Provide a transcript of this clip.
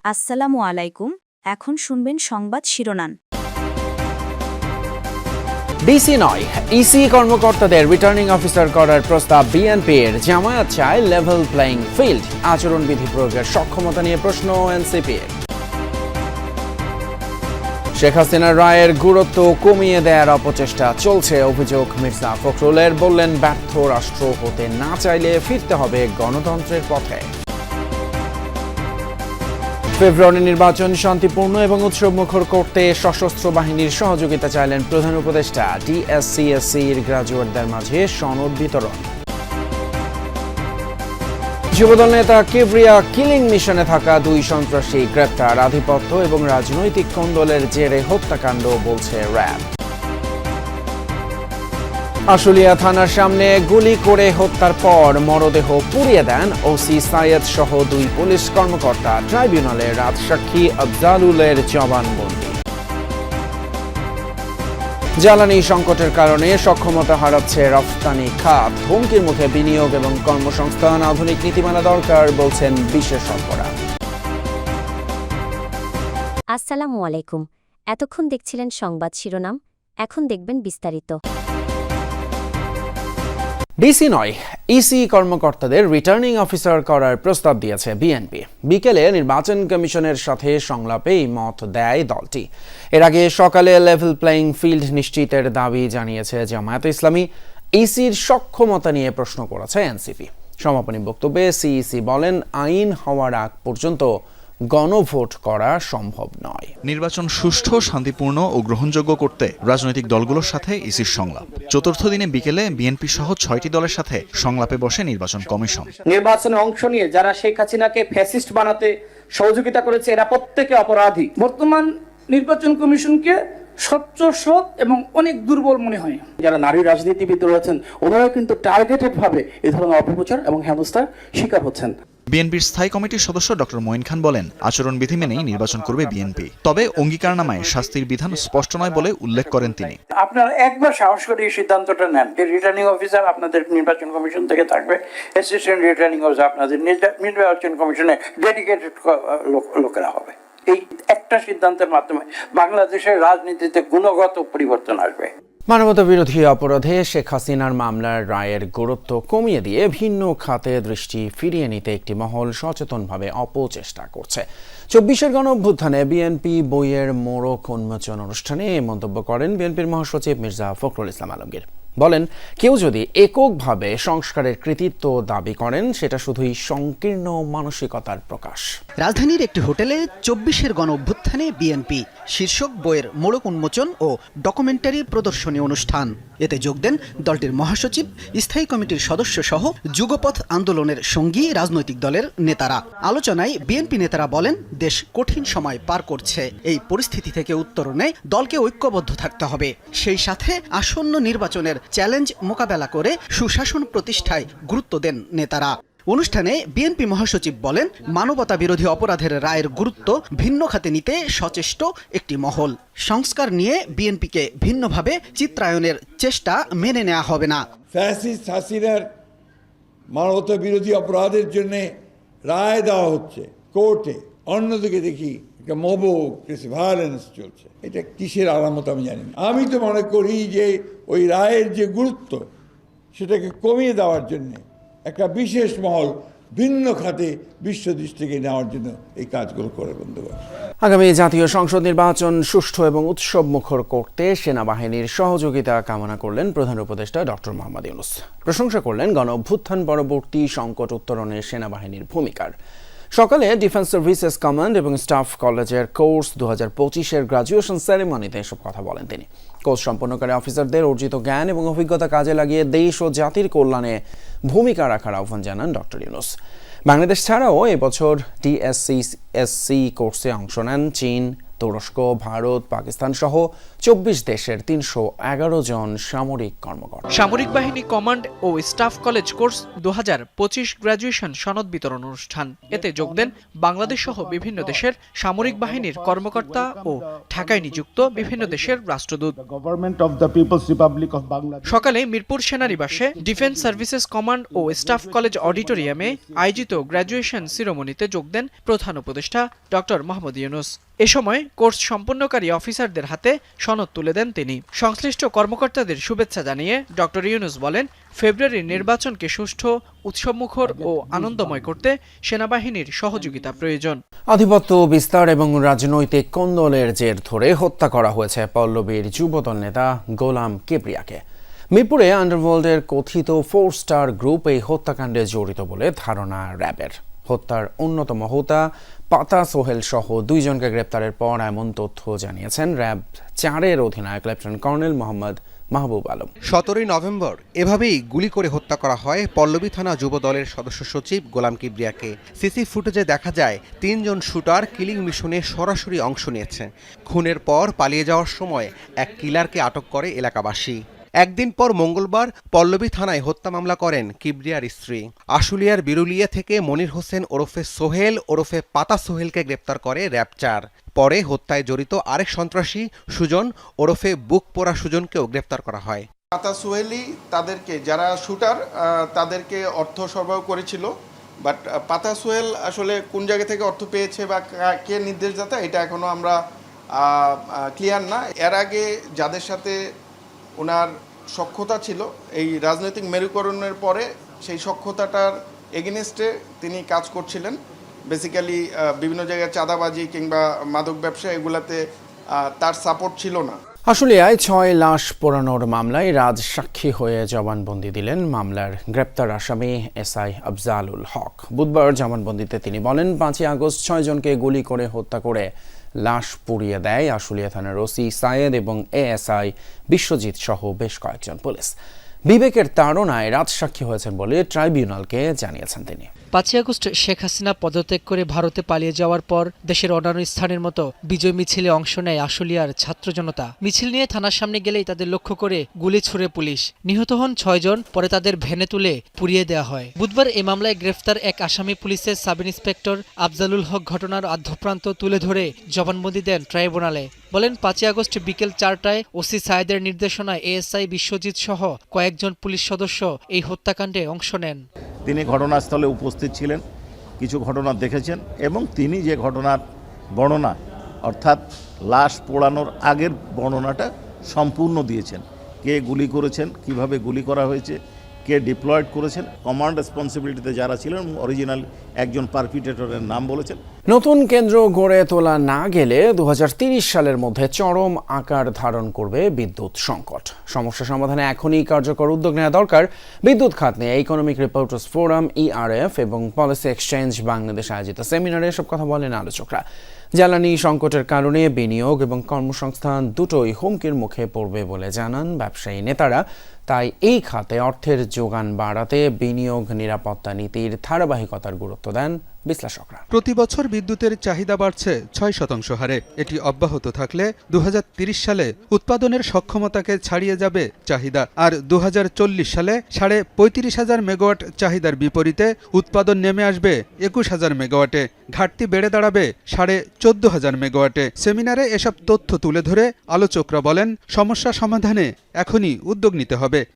আসসালামু আলাইকুম। এখন শুনবেন সংবাদ শিরোনাম। ডিসি নয়, ইসি কর্মকর্তাদের রিটার্নিং অফিসার করার প্রস্তাব বিএনপির। জামায়াত চায় লেভেল প্লেইং ফিল্ড। আচরণবিধি প্রয়োগের সক্ষমতা নিয়ে প্রশ্ন এনসিপির। শেখ হাসিনার রায়ের গুরুত্ব কমিয়ে দেওয়ার অপচেষ্টা চলছে, অভিযোগ মির্জা ফখরুলের। বললেন, ব্যর্থ রাষ্ট্র হতে না চাইলে ফিরতে হবে গণতন্ত্রের পথে। ফেব্রুয়ারি নির্বাচন শান্তিপূর্ণ এবং উৎসবমুখর করতে সশস্ত্র বাহিনীর সহযোগিতা চাইলেন প্রধান উপদেষ্টা। টিএসসি-এসসির গ্রাজুয়েটদের মাঝে সনদ বিতরণ। যুবদল নেতা কিবরিয়া কিলিং মিশনে থাকা 2 সন্ত্রাসী গ্রেপ্তার। আধিপত্য এবং রাজনৈতিক কোন্দলের জেরে হত্যাকাণ্ড বলছে র্যাব। আশুলিয়া থানার সামনে গুলি করে হত্যার পর মরদেহ পুড়িয়ে দেন ওসি সাইয়েদ সহ 2 পুলিশ কর্মকর্তা। ট্রাইব্যুনালে রাজসাক্ষী আফজালুলের জবানবন্দি। জ্বালানি সংকটের কারণে সক্ষমতা হারাচ্ছে রফতানি খাত। হুমকির মুখে বিনিয়োগ এবং কর্মসংস্থান। আধুনিক নীতিমালা দরকার, বলছেন বিশেষজ্ঞরা। আসসালামু আলাইকুম। এতক্ষণ দেখছিলেন সংবাদ শিরোনাম, এখন দেখবেন বিস্তারিত। ডিসি নয়, ইসি কর্মকর্তাদের রিটার্নিং অফিসার করার প্রস্তাব দিয়েছে বিএনপি। বিকেলে নির্বাচন কমিশনের সাথে সংলাপে এই মত দেয় দলটি। এর আগে সকালে লেভেল প্লেইং ফিল্ড নিশ্চিতের দাবি জানিয়েছে জামায়াতে ইসলামী। ইসির সক্ষমতা নিয়ে প্রশ্ন করেছে এনসিপি। সমাপনী বক্তব্যে সিইসি বলেন, আইন হওয়ার আগ পর্যন্ত গণভোট করা সম্ভব নয়। নির্বাচন সুষ্ঠু, শান্তিপূর্ণ ও গ্রহণযোগ্য করতে রাজনৈতিক দলগুলোর সাথে ইসির সংলাপ। চতুর্থ দিনে বিকেলে বিএনপি সহ 6টি দলের সাথে সংলাপে বসে নির্বাচন কমিশন। নির্বাচনে অংশ নিয়ে যারা শেখ হাসিনাকে ফ্যাসিস্ট বানাতে সহযোগিতা করেছে, এরা প্রত্যেকে অপরাধী। বর্তমান নির্বাচন কমিশনকে স্বচ্ছ, সৎ এবং অনেক দুর্বল মনে হয়। যারা নারী রাজনীতিবিদ রয়েছেন, ওনারাও কিন্তু টার্গেটেড ভাবে এই ধরনের অপপ্রচার এবং হেনস্থার শিকার হচ্ছেন। বিএনপির স্থায়ী কমিটির সদস্য ডক্টর মঈন খান বলেন, আচরণবিধি মেনেই নির্বাচন করবে বিএনপি। তবে অঙ্গীকারনামায় শাস্তির বিধান স্পষ্ট নয় বলে উল্লেখ করেন তিনি। আপনারা একবার সাহস করে এই সিদ্ধান্তটা নেন যে রিটার্নিং অফিসার আপনাদের নির্বাচন কমিশন থেকে থাকবে, অ্যাসিস্ট্যান্ট রিটার্নিং অফিসার আপনাদের নির্বাচন কমিশনে ডেডিকেটেড লোকেরা হবে। এই একটা সিদ্ধান্তের মাধ্যমে বাংলাদেশের রাজনীতিতে গুণগত পরিবর্তন আসবে। মানবতা বিরোধী অপরাধে শেখ হাসিনার মামলার রায়ের গুরুত্ব কমিয়ে দিয়ে ভিন্ন খাতে দৃষ্টি ফিরিয়ে নিতে একটি মহল সচেতনভাবে অপচেষ্টা করছে। 24-এর গণঅভ্যুত্থানে বিএনপি বইয়ের মোড়ক উন্মোচন অনুষ্ঠানে এই মন্তব্য করেন বিএনপির মহাসচিব মির্জা ফখরুল ইসলাম আলমগীর। বলেন, কেউ যদি এককভাবে সংস্কারের কৃতিত্ব দাবি করেন, সেটা শুধুই সংকীর্ণ মানসিকতার প্রকাশ। রাজধানীর একটি হোটেলে 24-এর গণঅভ্যুত্থানে বিএনপি শীর্ষক বইয়ের মোড়ক উন্মোচন ও ডকুমেন্টারি প্রদর্শনী অনুষ্ঠান। এতে যোগ দেন দলটির মহাসচিব, স্থায়ী কমিটির সদস্য সহ যুগপথ আন্দোলনের সঙ্গী রাজনৈতিক দলের নেতারা। আলোচনায় বিএনপি নেতারা বলেন, দেশ কঠিন সময় পার করছে। এই পরিস্থিতি থেকে উত্তরণে দলকে ঐক্যবদ্ধ থাকতে হবে। সেই সাথে আসন্ন নির্বাচনের চ্যালেঞ্জ মোকাবেলা করে সুশাসন প্রতিষ্ঠায় গুরুত্ব দেন নেতারা। অনুষ্ঠানে বিএনপি মহাসচিব বলেন, মানবতা বিরোধী অপরাধের রায়ের গুরুত্ব ভিন্ন খাতে নিতে সচেষ্ট একটি মহল। সংস্কার নিয়ে বিএনপিকে ভিন্নভাবে চিত্রায়নের চেষ্টা মেনে নেওয়া হবে না। ফ্যাসিস্ট হাসিনার মানবতা বিরোধী অপরাধের জন্য রায় দেওয়া হচ্ছে কোর্টে, অন্যদিকে দেখি একটা মব ভায়োলেন্স চলছে। এটা কিসের আলামত আমি জানি না। আমি তো মনে করি যে ওই রায়ের যে গুরুত্ব, সেটাকে কমিয়ে দেওয়ার জন্য একটা বিশেষ মহল ভিন্ন খাতে বিশ্ব দৃষ্টিকে নেওয়ার জন্য এই কাজগুলো করে বন্ধুগণ। আগামী জাতীয় সংসদ নির্বাচন সুষ্ঠু এবং উৎসব মুখর করতে সেনাবাহিনীর সহযোগিতা কামনা করলেন প্রধান উপদেষ্টা ডক্টর মোহাম্মদ ইউনূস। প্রশংসা করলেন গণ অভ্যুত্থান পরবর্তী সংকট উত্তরণে সেনাবাহিনীর ভূমিকার। সকালে ডিফেন্স সার্ভিসেস কমান্ড এবং স্টাফ কলেজের কোর্স 2025-এর গ্রাজুয়েশন সেরেমনিতে এসব কথা বলেন তিনি। কোর্স সম্পন্নকারী অফিসারদের অর্জিত জ্ঞান এবং অভিজ্ঞতা কাজে লাগিয়ে দেশ ও জাতির কল্যাণে ভূমিকা রাখার আহ্বান জানান ডক্টর ইউনূস। বাংলাদেশ ছাড়াও এবছর টিএসসি-এসসি কোর্সে অংশ নেন চীন, তুরস্ক, ভারত, পাকিস্তান সহ 24 দেশের 311 জন সামরিক কর্মকর্তা। সামরিক বাহিনী কমান্ড ও স্টাফ কলেজ কোর্স 2025 গ্র্যাজুয়েশন সনদ বিতরণ অনুষ্ঠান। এতে যোগ দেন বাংলাদেশ সহ বিভিন্ন দেশের সামরিক বাহিনীর কর্মকর্তা ও ঢাকায় নিযুক্ত বিভিন্ন দেশের রাষ্ট্রদূত। সকালে মিরপুর সেনানিবাসে ডিফেন্স সার্ভিসেস কমান্ড ও স্টাফ কলেজ অডিটোরিয়ামে আয়োজিত গ্র্যাজুয়েশন সিরোমনিতে যোগ দেন প্রধান উপদেষ্টা ডক্টর মোহাম্মদ ইউনূস। এ সময় কোর্স সম্পন্নকারী অফিসারদের হাতে সনদ তুলে দেন তিনি। সংশ্লিষ্ট কর্মকর্তাদের শুভেচ্ছা জানিয়ে ডক্টর ইউনূস বলেন, ফেব্রুয়ারির নির্বাচনকে সুষ্ঠু, উৎসবমুখর ও আনন্দময় করতে সেনাবাহিনীর সহযোগিতা প্রয়োজন। আধিপত্য বিস্তার এবং রাজনৈতিক কোন্দলের জের ধরে হত্যা করা হয়েছে পল্লবীর যুবদল নেতা গোলাম কিবরিয়াকে। মিরপুরে আন্ডারওয়ার্ল্ডের কথিত 4 স্টার গ্রুপ এই হত্যাকাণ্ডে জড়িত বলে ধারণা র্যাবের। হত্যার অন্যতম হোতা পাতা সোহেল সহ 2 জনকে গ্রেপ্তারের পর এমন তথ্য জানিয়েছেন র্যাব 4-এর অধিনায়ক lieutenant colonel Mohammad Mahbub Alam. 17 November এভাবেই গুলি করে হত্যা করা হয় পল্লবী থানা যুব দলের সদস্য সচিব গোলাম কিবরিয়াকে। সিসি ফুটেজে দেখা যায় 3 জন শুটার কিলিং মিশনে সরাসরি অংশ নিয়েছে। খুনের পর পালিয়ে যাওয়ার সময় এক কিলারকে আটক করে এলাকাবাসী। একদিন পর মঙ্গলবার পল্লবী থানায় হত্যা মামলা করেন কিবরিয়ার স্ত্রী। আশুলিয়ার বিরুলিয়া থেকে মনির হোসেন ওরফে সোহেল ওরফে পাতা সোহেলকে গ্রেপ্তার করে র্যাব 4। পরে হত্যায় জড়িত আরেক সন্ত্রাসী সুজন ওরফে বুক পোড়া সুজনকেও গ্রেপ্তার করা হয়। পাতা সোহেলই তাদেরকে, যারা শুটার তাদেরকে অর্থ সরবরাহ করেছিল। বাট পাতা সোহেল আসলে কোন জায়গা থেকে অর্থ পেয়েছে বা কে নির্দেশদাতা এটা এখনো আমরা ক্লিয়ার না। এর আগে যাদের সাথে ওনার সখ্যতা ছিল, এই রাজনৈতিক মেরুকরণের পরে সেই সখ্যতাটার এগেনস্টে তিনি কাজ করছিলেন। বেসিক্যালি বিভিন্ন জায়গায় চাঁদাবাজি কিংবা মাদক ব্যবসা এগুলাতে তার সাপোর্ট ছিল না। আশুলিয়ায় 6 লাশ পোড়ানোর মামলায় রাজ সাক্ষী হয়ে জবানবন্দি দিলেন মামলার গ্রেপ্তার আসামি এসআই আফজালুল হক। বুধবার জবানবন্দিতে তিনি বলেন, 5 আগস্ট 6 জনকে গুলি করে হত্যা করে লাশ পুড়িয়ে দেয় আশুলিয়া থানার ওসি সায়েদ এবং এএসআই বিশ্বজিৎ সহ বেশ কয়েকজন পুলিশ। বিবেকের তাড়নায় রাজসাক্ষী হয়েছেন বলে ট্রাইব্যুনালকে জানিয়েছেন তিনি। 5 আগস্ট শেখ হাসিনা পদত্যাগ করে ভারতে পালিয়ে যাওয়ার পর দেশের অন্যান্য স্থানের মতো বিজয় মিছিলে অংশ নেয় আশুলিয়ার ছাত্র জনতা। মিছিল নিয়ে থানার সামনে গেলেই তাদের লক্ষ্য করে গুলি ছুড়ে পুলিশ। নিহত হন 6 জন, পরে তাদের ভ্যানে তুলে পুড়িয়ে দেওয়া হয়। বুধবার এই মামলায় গ্রেফতার এক আসামি পুলিশের সাব ইন্সপেক্টর আফজালুল হক ঘটনার আদ্যপ্রান্ত তুলে ধরে জবানবন্দি দেন ট্রাইব্যুনালে। বলেন, 5 আগস্ট বিকেল 4টায় ওসি সায়েদের নির্দেশনায় এএসআই বিশ্বজিৎ সহ কয়েকজন পুলিশ সদস্য এই হত্যাকাণ্ডে অংশ নেন। তিনি ঘটনাস্থলে উপস্থিত ছিলেন, কিছু ঘটনা দেখেছেন এবং তিনি যে ঘটনার বর্ণনা অর্থাৎ লাশ পোড়ানোর আগের বর্ণনাটা সম্পূর্ণ দিয়েছেন। কে গুলি করেছেন, কিভাবে গুলি করা হয়েছে, কে ডিপ্লয়েড করেছেন, কমান্ড রেসপন্সিবিলিটিতে যারা ছিলেন, অরিজিনাল একজন পারপিটেটরের নাম বলেছেন। নতুন কেন্দ্র গড়ে তোলা না গেলে 2030 সালের মধ্যে চরম আকার ধারণ করবে বিদ্যুৎ সংকট। সমস্যা সমাধানে এখনই কার্যকর উদ্যোগ নেওয়া দরকার। বিদ্যুৎ খাত নিয়ে ইকোনমিক রিপোর্টার্স ফোরাম, ইআরএফ এবং পলিসি এক্সচেঞ্জ বাংলাদেশ আয়োজিত সেমিনারে এসব কথা বলেন আলোচকরা। জ্বালানি সংকটের কারণে বিনিয়োগ এবং কর্মসংস্থান দুটোই হুমকির মুখে পড়বে বলে জানান ব্যবসায়ী নেতারা। তাই এই খাতে অর্থের যোগান বাড়াতে বিনিয়োগ নিরাপত্তা নীতির ধারাবাহিকতার গুরুত্ব দেন বিশ্লেষকরা। প্রতি বছর বিদ্যুতের চাহিদা বাড়ছে 6% হারে। এটি অব্যাহত থাকলে 2030 সালে উৎপাদনের সক্ষমতাকে ছাড়িয়ে যাবে চাহিদা। আর 2040 সালে 35,500 মেগাওয়াট চাহিদার বিপরীতে উৎপাদন নেমে আসবে 21,000 মেগাওয়াটে। ঘাটতি বেড়ে দাঁড়াবে 14,500 মেগাওয়াটে। সেমিনারে এসব তথ্য তুলে ধরে আলোচকরা বলেন, সমস্যা সমাধানে এখনই উদ্যোগ নিতে হবে।